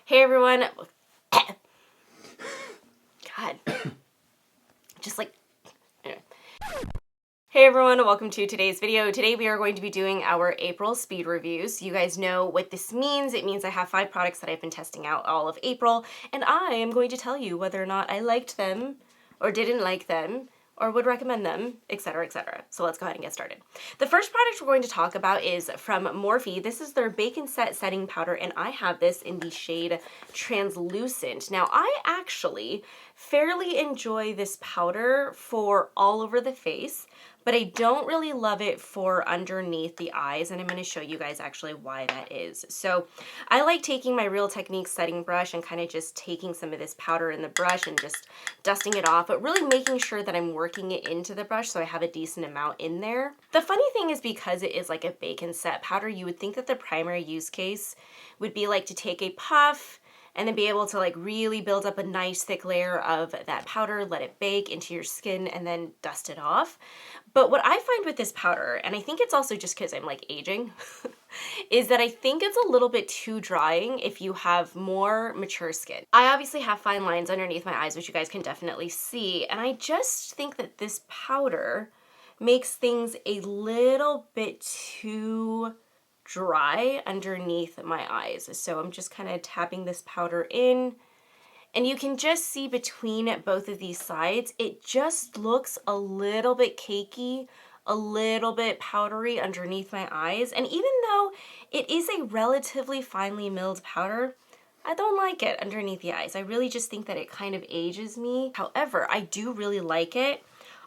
Hey everyone. God. Just like, anyway. Hey everyone, welcome to today's video. Today we are going to be doing our April speed reviews. You guys know what this means. It means I have 5 products that I've been testing out all of April, and I am going to tell you whether or not I liked them or didn't like them, or would recommend them, etc., etc. So let's go ahead and get started. The first product we're going to talk about is from Morphe. This is their Bacon Set Setting Powder, and I have this in the shade Translucent. Now, I actually fairly enjoy this powder for all over the face, but I don't really love it for underneath the eyes, and I'm going to show you guys actually why that is. So I like taking my Real Techniques setting brush and kind of just taking some of this powder in the brush and just dusting it off, but really making sure that I'm working it into the brush so I have a decent amount in there. The funny thing is, because it is like a bacon set powder, you would think that the primary use case would be like to take a puff and then be able to like really build up a nice thick layer of that powder, let it bake into your skin, and then dust it off. But what I find with this powder, and I think it's also just because I'm like aging, is that I think it's a little bit too drying if you have more mature skin. I obviously have fine lines underneath my eyes, which you guys can definitely see, and I just think that this powder makes things a little bit too dry underneath my eyes. So I'm just kind of tapping this powder in, and you can just see between both of these sides, it just looks a little bit cakey, a little bit powdery underneath my eyes. And even though it is a relatively finely milled powder, I don't like it underneath the eyes. I really just think that it kind of ages me. However, I do really like it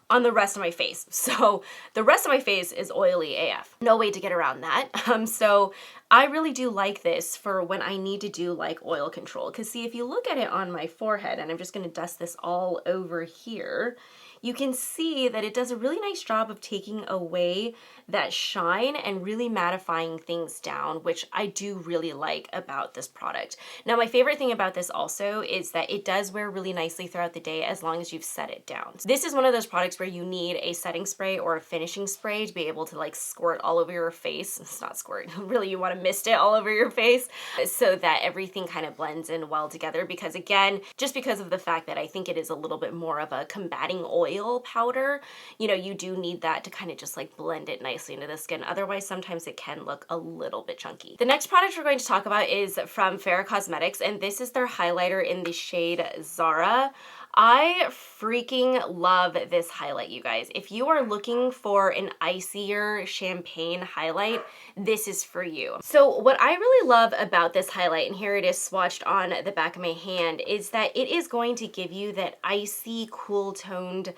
on the rest of my face. So the rest of my face is oily AF. No way to get around that. So I really do like this for when I need to do like oil control. Because see, if you look at it on my forehead, and I'm just going to dust this all over here, you can see that it does a really nice job of taking away that shine and really mattifying things down, which I do really like about this product. Now, my favorite thing about this also is that it does wear really nicely throughout the day as long as you've set it down. So this is one of those products where you need a setting spray or a finishing spray to be able to like squirt all over your face. It's not squirt, really you want to mist it all over your face so that everything kind of blends in well together, because again, just because of the fact that I think it is a little bit more of a combating oil powder, you know, you do need that to kind of just like blend it nicely into the skin. Otherwise, sometimes it can look a little bit chunky. The next product we're going to talk about is from F.A.R.A.H Cosmetics, and this is their highlighter in the shade Zahra. I freaking love this highlight, you guys. If you are looking for an icier champagne highlight, this is for you. So what I really love about this highlight, and here it is swatched on the back of my hand, is that it is going to give you that icy, cool toned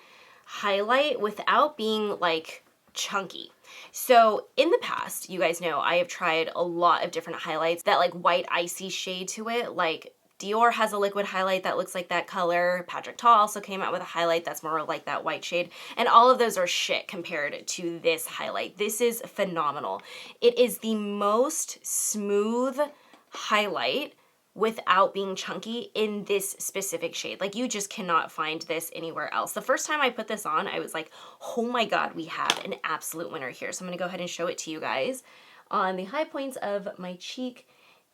highlight without being like chunky. So in the past, you guys know I have tried a lot of different highlights that like white icy shade to it. Like Dior has a liquid highlight that looks like that color. Patrick Ta also came out with a highlight that's more like that white shade, and all of those are shit compared to this highlight. This is phenomenal. It is the most smooth highlight without being chunky in this specific shade. Like, you just cannot find this anywhere else. The first time I put this on, I was like, oh my god, we have an absolute winner here. So I'm gonna go ahead and show it to you guys on the high points of my cheek.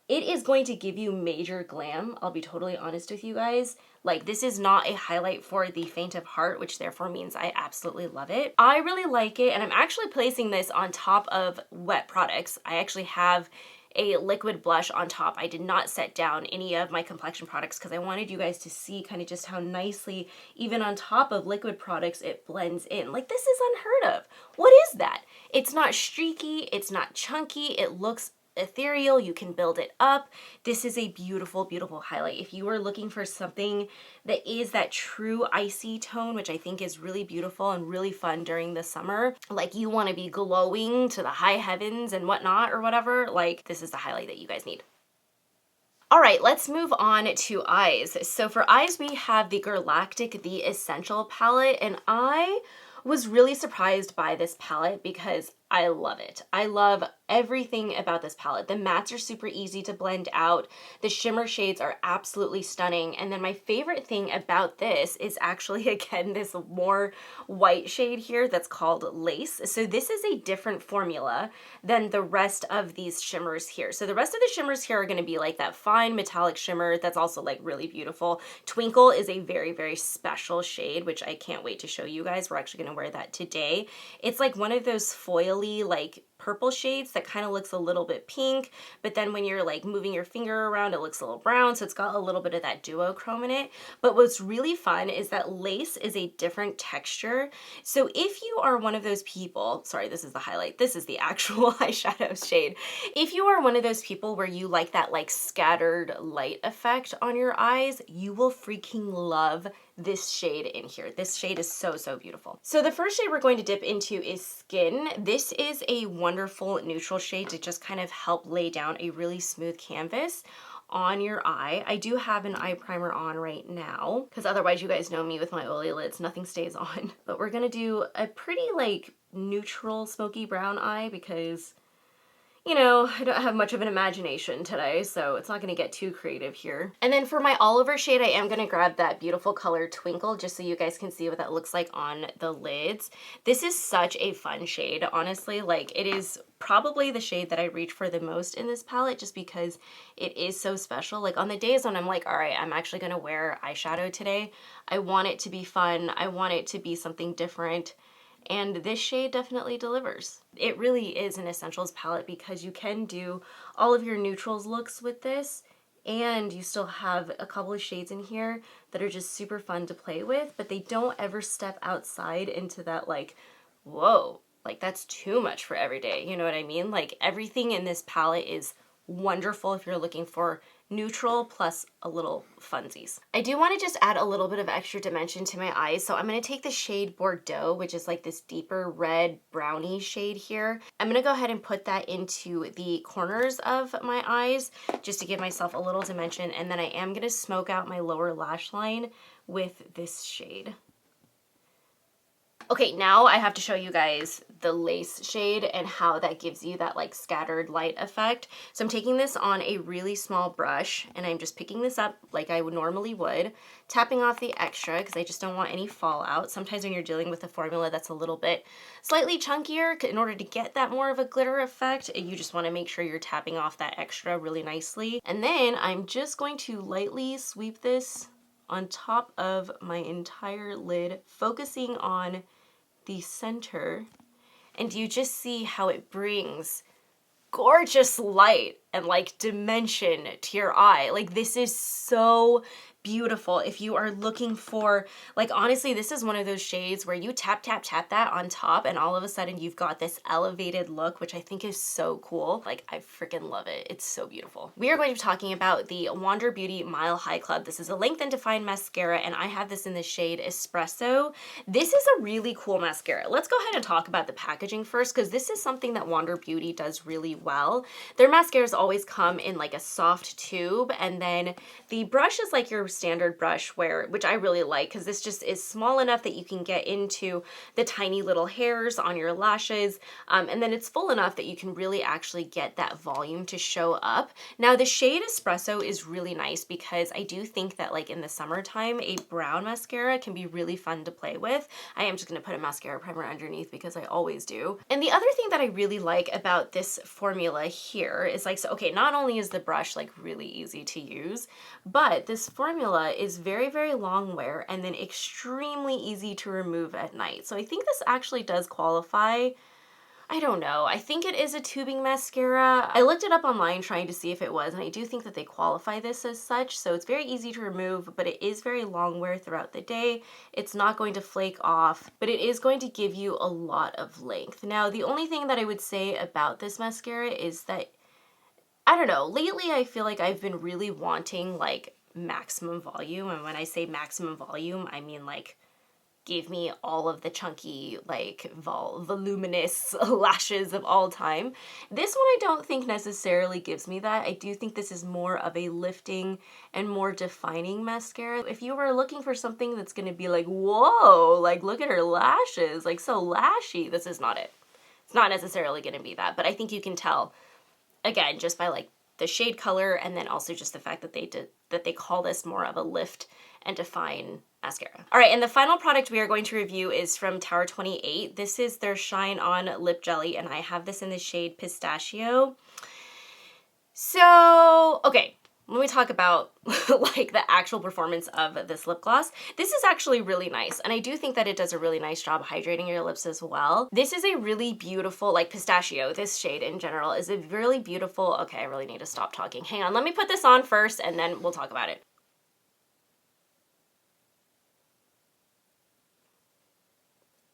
It is going to give you major glam. I'll be totally honest with you guys. Like, this is not a highlight for the faint of heart, which therefore means I absolutely love it. I really like it, and I'm actually placing this on top of wet products. I actually have a liquid blush on top. I did not set down any of my complexion products because I wanted you guys to see kind of just how nicely, even on top of liquid products, it blends in. Like, this is unheard of. What is that? It's not streaky, it's not chunky, it looks ethereal, you can build it up. This is a beautiful, beautiful highlight. If you are looking for something that is that true icy tone, which I think is really beautiful and really fun during the summer, like you want to be glowing to the high heavens and whatnot or whatever, like this is the highlight that you guys need. All right, let's move on to eyes. So for eyes, we have the Girlactik, the Essential palette, and I was really surprised by this palette because I love it. I love everything about this palette. The mattes are super easy to blend out. The shimmer shades are absolutely stunning. And then my favorite thing about this is actually, again, this more white shade here that's called Lace. So this is a different formula than the rest of these shimmers here. So the rest of the shimmers here are going to be like that fine metallic shimmer that's also like really beautiful. Twinkle is a very, very special shade, which I can't wait to show you guys. We're actually going to wear that today. It's like one of those foily like purple shades that kind of looks a little bit pink, but then when you're like moving your finger around, it looks a little brown. So it's got a little bit of that duochrome in it. But what's really fun is that Lace is a different texture. So if you are one of those people, sorry, this is the highlight, this is the actual eyeshadow shade. If you are one of those people where you like that like scattered light effect on your eyes, you will freaking love this shade in here. This shade is so, so beautiful. So the first shade we're going to dip into is Skin. This is a wonderful neutral shade to just kind of help lay down a really smooth canvas on your eye. I do have an eye primer on right now because otherwise you guys know me with my oily lids, nothing stays on. But we're gonna do a pretty like neutral smoky brown eye because, you know, I don't have much of an imagination today, so it's not going to get too creative here. And then for my all over shade, I am going to grab that beautiful color Twinkle just so you guys can see what that looks like on the lids. This is such a fun shade, honestly. Like, it is probably the shade that I reach for the most in this palette just because it is so special. Like, on the days when I'm like, all right, I'm actually going to wear eyeshadow today, I want it to be fun. I want it to be something different. And this shade definitely delivers. It really is an essentials palette because you can do all of your neutrals looks with this and you still have a couple of shades in here that are just super fun to play with, but they don't ever step outside into that like, whoa, like that's too much for every day. You know what I mean? Like everything in this palette is wonderful if you're looking for neutral plus a little funsies. I do want to just add a little bit of extra dimension to my eyes, so I'm going to take the shade Bordeaux, which is like this deeper red brownie shade here. I'm going to go ahead and put that into the corners of my eyes just to give myself a little dimension, and then I am going to smoke out my lower lash line with this shade. Okay, now I have to show you guys the Lace shade and how that gives you that like scattered light effect. So I'm taking this on a really small brush and I'm just picking this up like I would normally would, tapping off the extra because I just don't want any fallout. Sometimes when you're dealing with a formula that's a little bit slightly chunkier, in order to get that more of a glitter effect, you just want to make sure you're tapping off that extra really nicely. And then I'm just going to lightly sweep this on top of my entire lid, focusing on the center, and you just see how it brings gorgeous light and like dimension to your eye. Like this is so beautiful. If you are looking for, like, honestly, this is one of those shades where you tap, tap, tap that on top and all of a sudden you've got this elevated look, which I think is so cool. Like, I freaking love it. It's so beautiful. We are going to be talking about the Wander Beauty Mile High Club. This is a Length and Define mascara, and I have this in the shade Espresso. This is a really cool mascara. Let's go ahead and talk about the packaging first, because this is something that Wander Beauty does really well. Their mascaras always come in like a soft tube, and then the brush is like your standard brush, which I really like because this just is small enough that you can get into the tiny little hairs on your lashes, and then it's full enough that you can really actually get that volume to show up. Now the shade Espresso is really nice because I do think that like in the summertime a brown mascara can be really fun to play with. I am just going to put a mascara primer underneath because I always do. And the other thing that I really like about this formula here is like, so okay, not only is the brush like really easy to use, but this formula is very, very long wear and then extremely easy to remove at night. So I think this actually does qualify. I don't know. I think it is a tubing mascara. I looked it up online trying to see if it was, and I do think that they qualify this as such. So it's very easy to remove, but it is very long wear throughout the day. It's not going to flake off, but it is going to give you a lot of length. Now, the only thing that I would say about this mascara is that, I don't know, lately I feel like I've been really wanting like maximum volume. And when I say maximum volume, I mean like give me all of the chunky, like voluminous lashes of all time. This one I don't think necessarily gives me that. I do think this is more of a lifting and more defining mascara. If you were looking for something that's gonna be like, whoa, like look at her lashes, like so lashy, this is not it. It's not necessarily going to be that, but I think you can tell, again, just by like the shade color, and then also just the fact that they call this more of a lift and define mascara. All right, and the final product we are going to review is from TOWER28. This is their ShineOn Lip Jelly, and I have this in the shade Pistachio. So, okay, let me talk about like the actual performance of this lip gloss. This is actually really nice, and I do think that it does a really nice job hydrating your lips as well. This is a really beautiful, like Pistachio, this shade in general is a really beautiful, okay, I really need to stop talking. Hang on, let me put this on first and then we'll talk about it.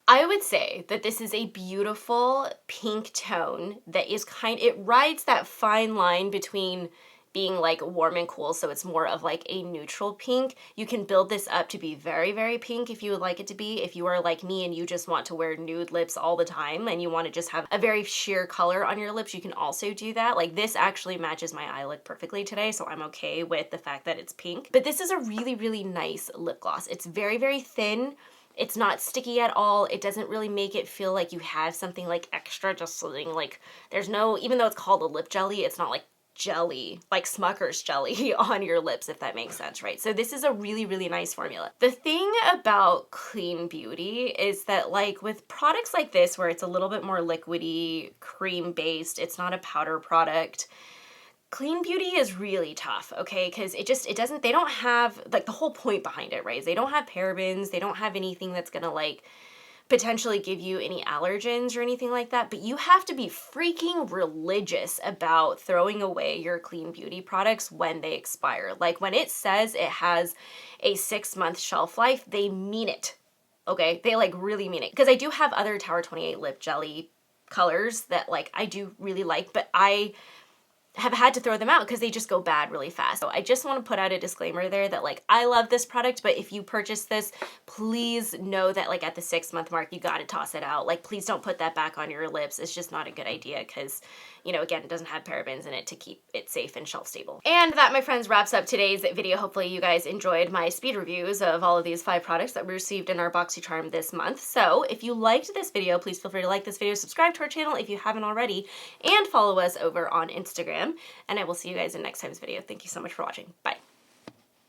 I would say that this is a beautiful pink tone that is it rides that fine line between being like warm and cool, so it's more of like a neutral pink. You can build this up to be very, very pink if you would like it to be. If you are like me and you just want to wear nude lips all the time and you want to just have a very sheer color on your lips, you can also do that. Like this actually matches my eye look perfectly today, so I'm okay with the fact that it's pink. But this is a really, really nice lip gloss. It's very, very thin. It's not sticky at all. It doesn't really make it feel like you have something like extra, just something like, there's no, even though it's called a lip jelly, it's not like jelly, like Smucker's jelly on your lips, if that makes sense, right? So this is a really, really nice formula. The thing about clean beauty is that like with products like this, where it's a little bit more liquidy, cream based, it's not a powder product, clean beauty is really tough, okay? Because they don't have, like the whole point behind it, right? Is they don't have parabens, they don't have anything that's gonna like potentially give you any allergens or anything like that, but you have to be freaking religious about throwing away your clean beauty products when they expire. Like when it says it has a 6-month shelf life, they mean it, okay? They like really mean it. Because I do have other TOWER28 lip jelly colors that like I do really like, but I have had to throw them out because they just go bad really fast. So I just want to put out a disclaimer there that like I love this product, but if you purchase this, please know that like at the 6-month mark you got to toss it out. Like please don't put that back on your lips. It's just not a good idea because, you know, again, it doesn't have parabens in it to keep it safe and shelf stable. And that, my friends, wraps up today's video. Hopefully you guys enjoyed my speed reviews of all of these 5 products that we received in our BoxyCharm this month. So if you liked this video, please feel free to like this video, subscribe to our channel if you haven't already, and follow us over on Instagram. And I will see you guys in next time's video. Thank you so much for watching. Bye.